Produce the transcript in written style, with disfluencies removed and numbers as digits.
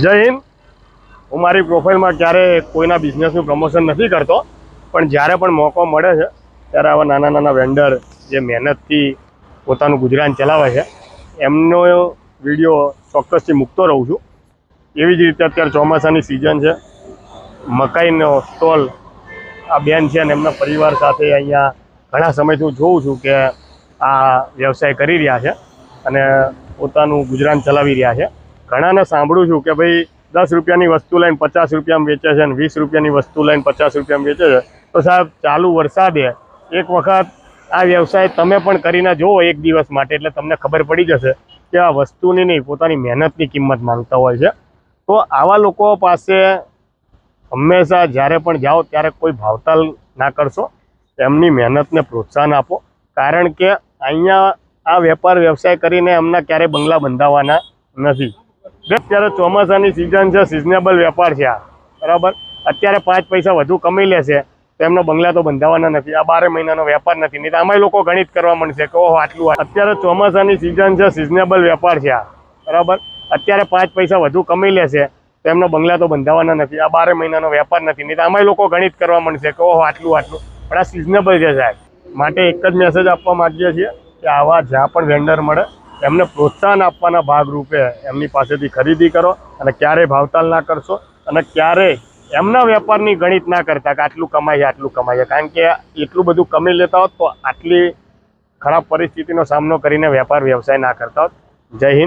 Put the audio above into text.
જય હિન્દ। હું મારી પ્રોફાઇલમાં ક્યારે કોઈના બિઝનેસનું પ્રમોશન નથી કરતો, પણ જ્યારે પણ મોકો મળે છે ત્યારે આવા નાના નાના વેન્ડર જે મહેનતથી પોતાનું ગુજરાન ચલાવે છે એમનો વિડીયો ચોક્કસથી મૂકતો રહું છું। એવી જ રીતે અત્યારે ચોમાસાની સિઝન છે, મકાઈનો સ્ટોલ આ બેન છે અને એમના પરિવાર સાથે અહીંયા ઘણા સમયથી હું જોઉં છું કે આ વ્યવસાય કરી રહ્યા છે અને પોતાનું ગુજરાન ચલાવી રહ્યા છે। ઘણાને સાંભળું છું કે ભાઈ 10 રૂપિયાની વસ્તુ લઈને 50 રૂપિયામાં વેચે છે અને 20 રૂપિયાની વસ્તુ લઈને 50 રૂપિયામાં વેચે છે। તો સાહેબ, ચાલુ વરસાદે એક વખત આ વ્યવસાય તમે પણ કરીને જુઓ એક દિવસ માટે, એટલે તમને ખબર પડી જશે કે આ વસ્તુની નહીં, પોતાની મહેનતની કિંમત માંગતા હોય છે। તો આવા લોકો પાસે હંમેશા જ્યારે પણ જાઓ ત્યારે કોઈ ભાવતાલ ના કરશો, એમની મહેનતને પ્રોત્સાહન આપો, કારણ કે અહીંયા આ વેપાર વ્યવસાય કરીને એમના ક્યારેય બંગલા બંધાવવાના નથી। અત્યારે ચોમાસાની સિઝન છે, સિઝનેબલ વેપાર છે આ, બરાબર। અત્યારે 5 પૈસા વધુ કમાઈ લેશે તો એમનો બંગલા તો બંધાવવાના નથી। આ 12 મહિનાનો વેપાર નથી, નહીં તો આમાંય લોકો ગણિત કરવા માંડશે કે ઓહો આટલું। અત્યારે ચોમાસાની સિઝન છે, સિઝનેબલ વેપાર છે આ, બરાબર। અત્યારે 5 પૈસા વધુ કમાઈ લેશે તો એમનો બંગલા તો બંધાવવાના નથી। આ 12 મહિનાનો વેપાર નથી, નહીં તો આમાંય લોકો ગણિત કરવા માંડશે કે ઓહો આટલું। પણ આ સિઝનેબલ છે સાહેબ। માટે એક જ મેસેજ આપવા માંગીએ છીએ કે આવા જ્યાં પણ વેન્ડર મળે એમને પ્રોત્સાહન આપવાના ભાગરૂપે એમની પાસેથી ખરીદી કરો અને ક્યારેય ભાવતાલ ના કરશો અને ક્યારેય એમના વેપારની ગણિત ના કરતા કે આટલું કમાય છે આટલું કમાય છે, કારણ કે એટલું બધું કમાઈ લેતા હોત તો આટલી ખરાબ પરિસ્થિતિનો સામનો કરીને વેપાર વ્યવસાય ના કરતા હોત। જય હિન્દ।